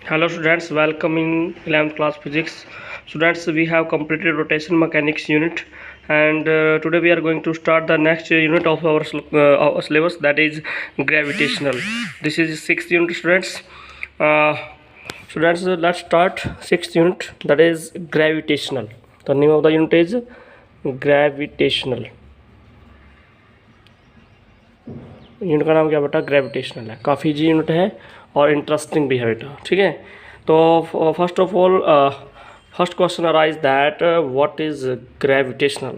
Hello students, welcome in 11th class physics. Students, we have completed rotation mechanics unit, and today we are going to start the next unit of our syllabus, that is gravitational. This is sixth unit, students. Let's start sixth unit, that is gravitational. The name of the unit is gravitational. Unit का नाम क्या बेटा? Gravitational है। काफ़ी जी unit है और interesting भी है बेटा, ठीक है। तो first of all first question arise that what is gravitational.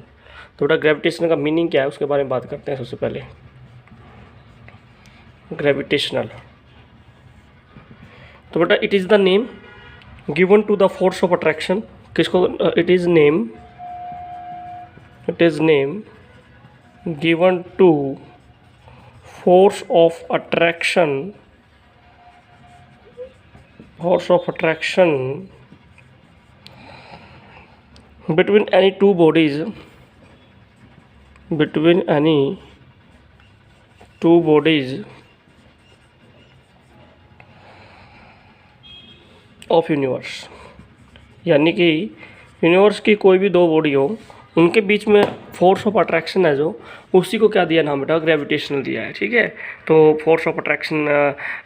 तो बेटा ग्रेविटेशनल का मीनिंग क्या है उसके बारे में बात करते हैं। सबसे पहले ग्रेविटेशनल, तो बेटा it is the name given to the force of attraction. किसको? It is name given to force of attraction between any two bodies of universe। यानी कि यूनिवर्स की कोई भी दो बॉडी हो, उनके बीच में फोर्स ऑफ अट्रैक्शन है जो, उसी को क्या दिया नाम बेटा? ग्रेविटेशनल दिया है, ठीक है। तो force of attraction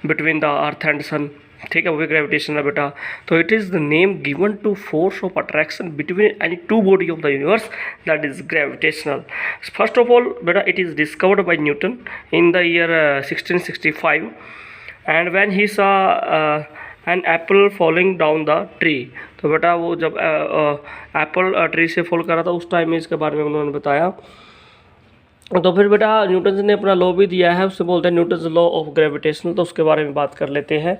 between the earth and sun, ठीक है, वो भी ग्रेविटेशन है बेटा। तो it is the name given to force of attraction between any two body of the universe, that is gravitational. First of all बेटा it is discovered by Newton in the year 1665 and when he saw an apple falling down the tree. तो बेटा वो जब Apple tree से fall करा था उस time में इसके बारे में उन्होंने बताया। तो फिर बेटा न्यूटन ने अपना लॉ भी दिया है, उससे बोलते हैं न्यूटन्स लॉ ऑफ ग्रेविटेशनल। तो उसके बारे में बात कर लेते हैं।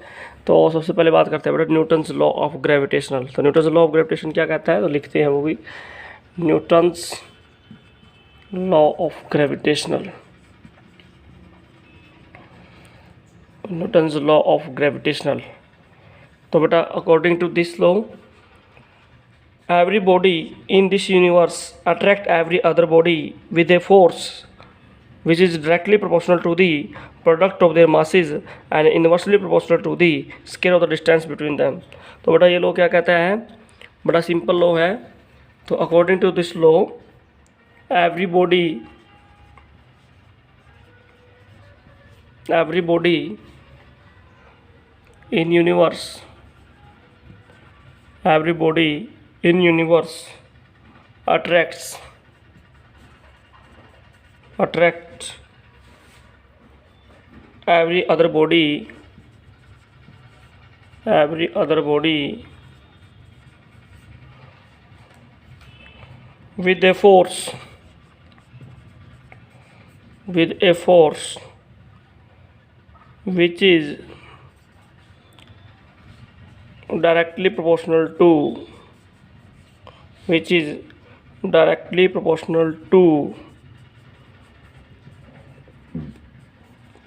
तो सबसे पहले बात करते हैं बेटा न्यूटन्स लॉ ऑफ ग्रेविटेशनल। तो न्यूटन्स लॉ ऑफ ग्रेविटेशन क्या कहता है, तो लिखते हैं वो भी Newton's law of gravitational. Newton's law of gravitational, तो बेटा according to this law every body in this universe attract every other body with a force which is directly proportional to the product of their masses and inversely proportional to the square of the distance between them। तो बेटा ये law क्या कहता है? बड़ा simple law है। तो according to this law every body in universe attracts every other body with a force which is directly proportional to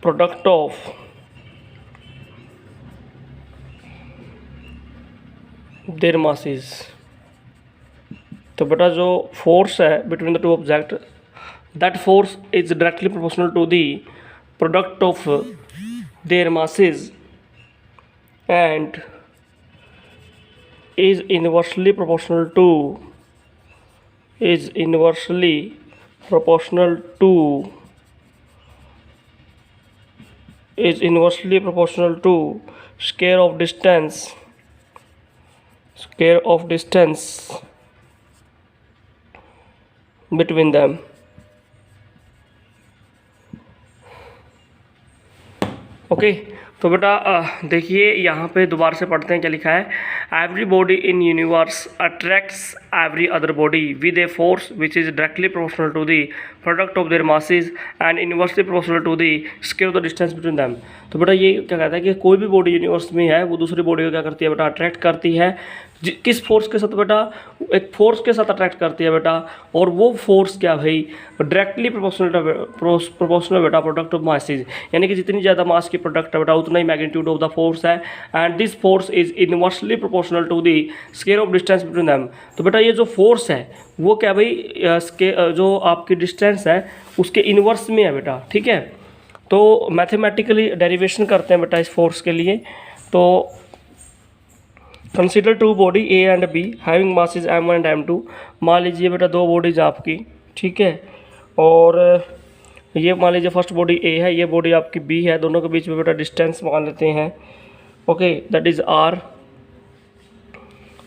product of their masses। तो बेटा जो फोर्स है between the two object, that force is directly proportional to the product of their masses and is inversely proportional to square of distance between them। Okay तो बेटा देखिए यहाँ पे दोबारा से पढ़ते हैं क्या लिखा है। Every body in universe attracts every other body with a force which is directly proportional to the product of their masses and inversely proportional to the square of the distance between them. तो बेटा ये क्या कहता है कि कोई भी body universe में है वो दूसरी बॉडी को क्या करती है बेटा? अट्रैक्ट करती है। किस फोर्स के साथ बेटा? एक फोर्स के साथ अट्रैक्ट करती है बेटा, और वो फोर्स क्या भाई? डायरेक्टली प्रोपोर्शनल बेटा प्रोडक्ट ऑफ मासेस, यानी कि जितनी ज़्यादा मास की प्रोडक्ट है बेटा उतना ही मैग्नीट्यूड ऑफ द फोर्स है। And this force is inversely proportional to the square of distance between them. तो बेटा ये जो फोर्स है वो क्या भाई? जो आपकी डिस्टेंस है उसके इनवर्स में है बेटा, ठीक है। तो मैथमेटिकली डेरिवेशन करते हैं बेटा इस फोर्स के लिए। तो consider two body A and B having masses m1 and m2। मान लीजिए बेटा दो बॉडीज आपकी, ठीक है, और ये मान लीजिए फर्स्ट बॉडी ए है, ये बॉडी आपकी बी है, दोनों के बीच में बेटा डिस्टेंस मान लेते हैं, ओके, दैट इज r।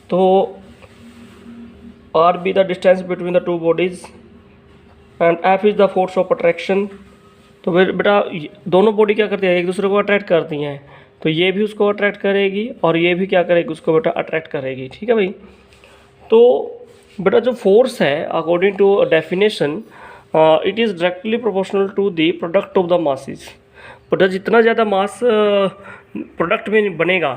तो r be the distance between the two bodies and f is the force of attraction. तो फिर बेटा दोनों बॉडी क्या करती है, एक दूसरे को अट्रैक्ट करती हैं, तो ये भी उसको अट्रैक्ट करेगी और ये भी क्या करेगी, उसको बेटा अट्रैक्ट करेगी, ठीक है भाई। तो बेटा जो फोर्स है according to definition it is directly proportional to the product of the masses. बेटा जितना ज़्यादा मास प्रोडक्ट में बनेगा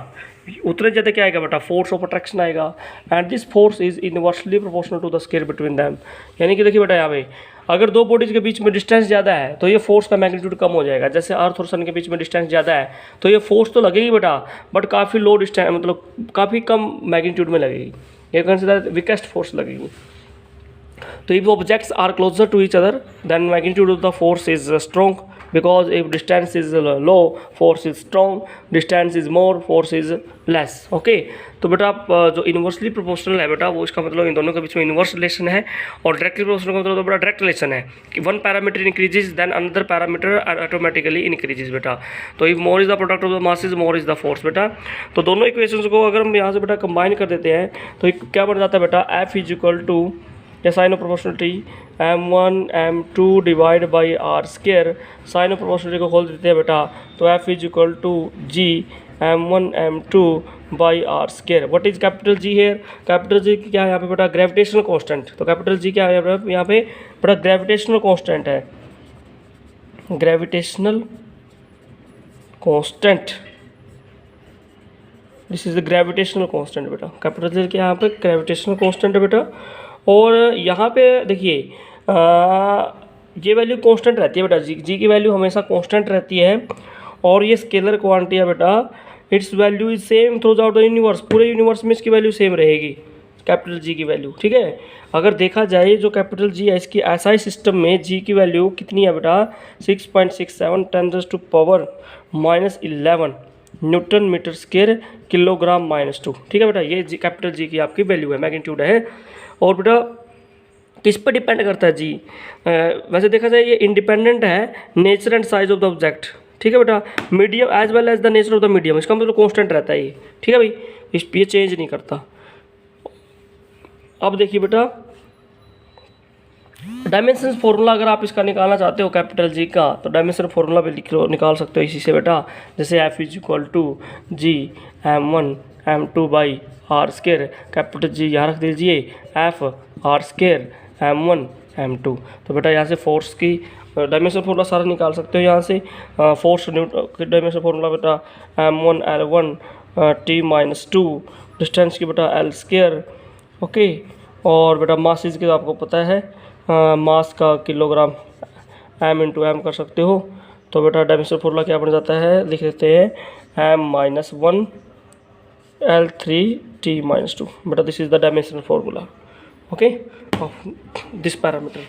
उतने ज़्यादा क्या आएगा बेटा, फोर्स ऑफ अट्रैक्शन आएगा, and this force is inversely proportional to the square between them. यानी कि देखिए बेटा यहाँ पे अगर दो बॉडीज के बीच में डिस्टेंस ज़्यादा है तो ये फोर्स का मैग्नीट्यूड कम हो जाएगा। जैसे अर्थ और सन के बीच में डिस्टेंस ज़्यादा है तो ये फोर्स तो लगेगी बेटा, बट काफ़ी लो डिस्टेंस, मतलब काफ़ी कम मैग्नीट्यूड में लगेगी, ये कंसिडर वीकेस्ट फोर्स लगेगी। तो if objects are closer to each other then magnitude of the force is strong, because if distance is low force is strong, distance is more force is less, okay। तो बेटा आप जो inversely proportional है बेटा वो इसका मतलब इन दोनों के बीच में इन्वर्स रिलेशन है, और डायरेक्टली प्रोपोर्शनल का मतलब तो बेटा डायरेक्ट रिलेशन है कि one parameter increases then another parameter automatically increases बेटा। तो if more is the product of the masses more is the force बेटा। तो दोनों इक्वेशंस को अगर हम यहाँ से बेटा कंबाइन कर देते हैं तो क्या बन जाता है बेटा, F इज इक्वल टू या sign of proportionality m1 m2 divide by R square. Sign of proportionality को खोल देते हैं बेटा, तो F is equal to G m1 m2 by R square. What is capital G here, capital G क्या है यहाँ पे बेटा, ग्रेविटेशनल कांस्टेंट। तो कैपिटल जी क्या है यहाँ पे बेटा, ग्रेविटेशनल कांस्टेंट है, gravitational constant, this is the gravitational constant बेटा। कैपिटल जी क्या यहाँ पे ग्रेविटेशनल कांस्टेंट है बेटा। और यहाँ पे देखिए ये वैल्यू कांस्टेंट रहती है बेटा, जी की वैल्यू हमेशा कांस्टेंट रहती है, और ये स्केलर क्वांटिटी है बेटा, it's value is same through out the universe, पूरे यूनिवर्स में इसकी वैल्यू सेम रहेगी, कैपिटल जी की वैल्यू, ठीक है। अगर देखा जाए जो कैपिटल जी है इसकी एसआई सिस्टम में जी की वैल्यू कितनी है बेटा, 6.67 10⁻⁻11 न्यूटन मीटर स्क्वायर किलोग्राम -2, ठीक है बेटा। ये जी कैपिटल जी की आपकी वैल्यू है, मैग्नीट्यूड है। और बेटा किस पर डिपेंड करता है जी, वैसे देखा जाए ये इंडिपेंडेंट है nature and size of the object, ठीक है बेटा। Medium as well as the nature of the medium, इसका मतलब कांस्टेंट रहता है ये, ठीक है भाई, ये चेंज नहीं करता। अब देखिए बेटा डायमेंशन फॉर्मूला अगर आप इसका निकालना चाहते हो कैपिटल जी का, तो डायमेंशन फॉर्मूला भी निकाल सकते हो इसी से बेटा। जैसे F is equal to G m1 m2 by R square, capital G यहाँ रख दीजिए, F are square m1 m2। तो बेटा यहाँ से फोर्स की डायमेंशन फॉर्मूला सारा निकाल सकते हो यहाँ से। फोर्स डायमेंशन फॉर्मूला बेटा m1 L1 t-2, डिस्टेंस की बेटा L स्केयर, ओके। और बेटा मासेस की आपको पता है, मास का किलोग्राम m कर सकते हो। तो बेटा डायमेंशन फॉर्मूला क्या बन जाता है, लिख देते हैं m-1 L3t-2 बेटा, this is the dimension formula, okay, of this parameter.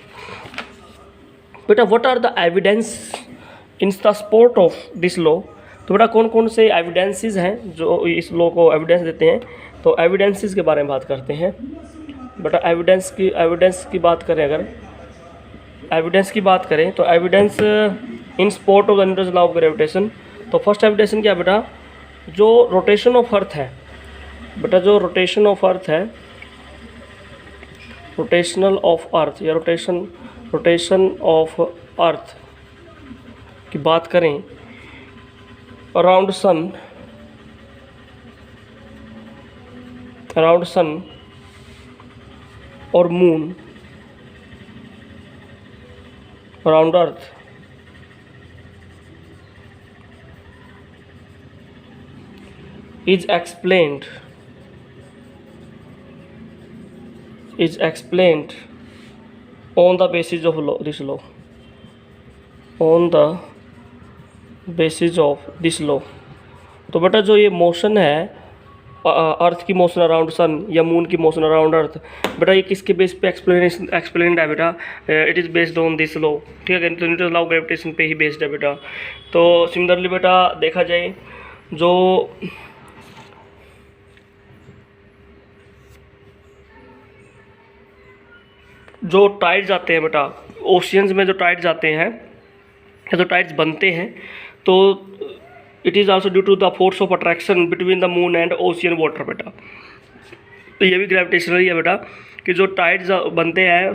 बेटा what are the evidence in the support of this law. तो बेटा कौन कौन से एविडेंसेस हैं जो इस लॉ को एविडेंस देते हैं, तो एविडेंसेस के बारे में बात करते हैं बेटा। एविडेंस की बात करें, अगर एविडेंस की बात करें तो evidence in support of the Newton's law of gravitation. तो फर्स्ट एविडेंस क्या बेटा, जो रोटेशन ऑफ अर्थ है बेटा, जो रोटेशन ऑफ अर्थ है, रोटेशनल ऑफ अर्थ या रोटेशन ऑफ अर्थ की बात करें अराउंड सन और moon around earth, is explained on the basis of this law, on the basis of this law। तो बेटा जो ये मोशन है अर्थ की मोशन अराउंड सन या मून की मोशन अराउंड अर्थ, बेटा ये किसके बेस पे एक्सप्लेन्ड है बेटा, it is based on this law, ठीक है, तो न्यूटन लॉ ऑफ ग्रेविटेशन पे ही बेस्ड है बेटा। तो सिमिलरली बेटा देखा जाए जो जो टाइड्स आते हैं बेटा, ओशियंस में जो टाइड्स आते हैं या जो टाइड्स बनते हैं, तो it is also due to the force of attraction between the moon and ocean water बेटा। तो ये भी ग्रेविटेशनल ही है बेटा, कि जो टाइड्स बनते हैं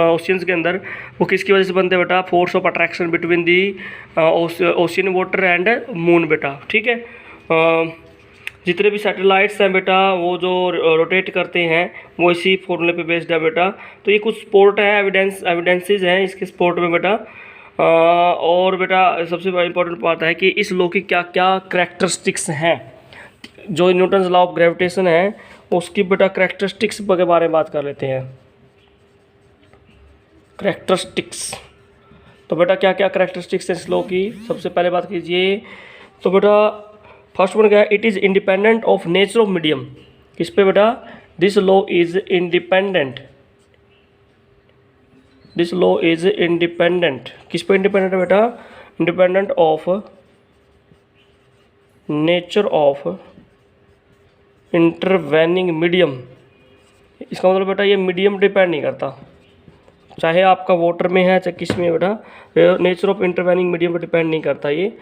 ओशियंस के अंदर, वो किसकी वजह से बनते हैं बेटा? Force of attraction between the ocean water and moon बेटा। ठीक है, जितने भी सैटेलाइट्स हैं बेटा वो जो रोटेट करते हैं वो इसी फॉर्मूले पे बेस्ड है बेटा। तो ये कुछ स्पोर्ट है, एविडेंसेस हैं इसके स्पोर्ट में बेटा। और बेटा सबसे इम्पोर्टेंट बात है कि इस लॉ की क्या क्या करैक्टरिस्टिक्स हैं। जो न्यूटन्स लॉ ऑफ ग्रेविटेशन है उसकी बेटा करैक्टरिस्टिक्स के बारे में बात कर लेते हैं। करैक्टरिस्टिक्स, तो बेटा क्या क्या करैक्टरिस्टिक्स है इस लॉ की, सबसे पहले बात कीजिए। तो बेटा फर्स्ट वन क्या है? It is independent of nature of medium. किस पे बेटा? This law is independent, this law is independent. किस पे इंडिपेंडेंट है बेटा? Independent of nature of intervening medium. इसका मतलब बेटा ये मीडियम डिपेंड नहीं करता, चाहे आपका वाटर में है चाहे किस में है बेटा, नेचर ऑफ इंटरवेनिंग मीडियम पर डिपेंड नहीं करता ये।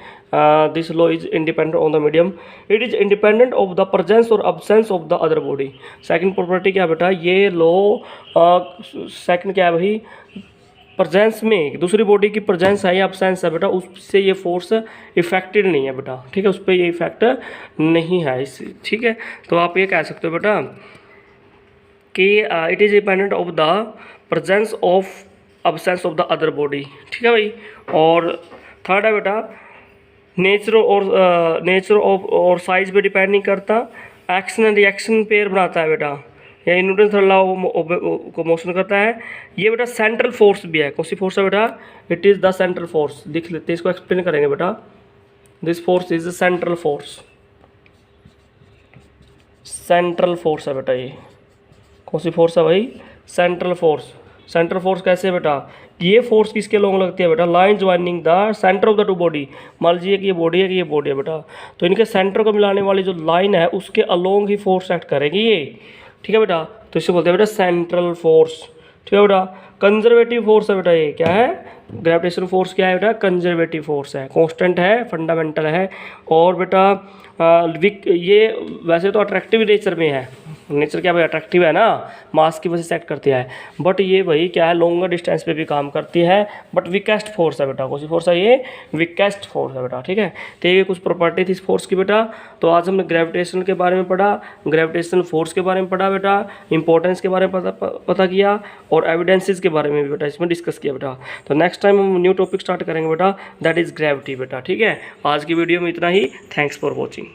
This law is independent on the medium. It is independent of the presence और absence of the other body. Second property क्या है बेटा? ये लॉ सेकंड क्या है भाई? प्रेजेंस में दूसरी बॉडी की प्रेजेंस है या अब्सेंस है बेटा, उससे ये फोर्स इफेक्टेड नहीं है बेटा। ठीक है, उस पर ये इफेक्ट नहीं है इस। ठीक है, तो आप ये कह सकते हो बेटा कि it is dependent of the presence of absence of the other body. ठीक है भाई। और थर्ड है बेटा नेचर ऑफ और साइज पे डिपेंड नहीं करता, एक्शन एंड रिएक्शन पेयर बनाता है बेटा। ये न्यूटन थर्ड लॉ को मोशन करता है। ये बेटा सेंट्रल फोर्स भी है। कौन सी फोर्स है बेटा? It is the central force. लिख लेते हैं, इसको एक्सप्लेन करेंगे बेटा। This force is central force, central force है बेटा ये। कौन सी फोर्स है भाई? Central force. सेंट्रल फोर्स कैसे बेटा? ये फोर्स किसके लोग लगती है बेटा? Line joining the centre of the two body. मान लीजिए कि ये बॉडी है कि ये बॉडी है बेटा, तो इनके सेंटर को मिलाने वाली जो लाइन है उसके अलोंग ही फोर्स एक्ट करेगी ये। ठीक है बेटा, तो इसे बोलते हैं बेटा सेंट्रल फोर्स। ठीक है बेटा। कंजर्वेटिव फोर्स है बेटा ये। क्या है? ग्रेविटेशन फोर्स क्या है बेटा? कंजर्वेटिव फोर्स है, कांस्टेंट है, फंडामेंटल है। और बेटा ये वैसे तो अट्रैक्टिव नेचर में है। नेचर क्या भाई? अट्रैक्टिव है ना, मास की वजह से एक्ट करती है। बट ये भाई क्या है? लॉन्गर डिस्टेंस पे भी काम करती है। बट वीकेस्ट फोर्स है बेटा। कौन सी फोर्स है ये? वीकेस्ट फोर्स है बेटा। ठीक है, तो ये कुछ प्रॉपर्टी थी इस फोर्स की बेटा। तो आज हमने ग्रेविटेशन के बारे में पढ़ा, ग्रेविटेशनल फोर्स के बारे में पढ़ा बेटा, इंपॉर्टेंस के बारे में पता किया, और एविडेंसेस के बारे में भी बेटा इसमें डिस्कस किया बेटा। तो नेक्स्ट टाइम हम न्यू टॉपिक स्टार्ट करेंगे बेटा, दैट इज़ ग्रेविटी बेटा। ठीक है, आज की वीडियो में इतना ही। Thanks for watching.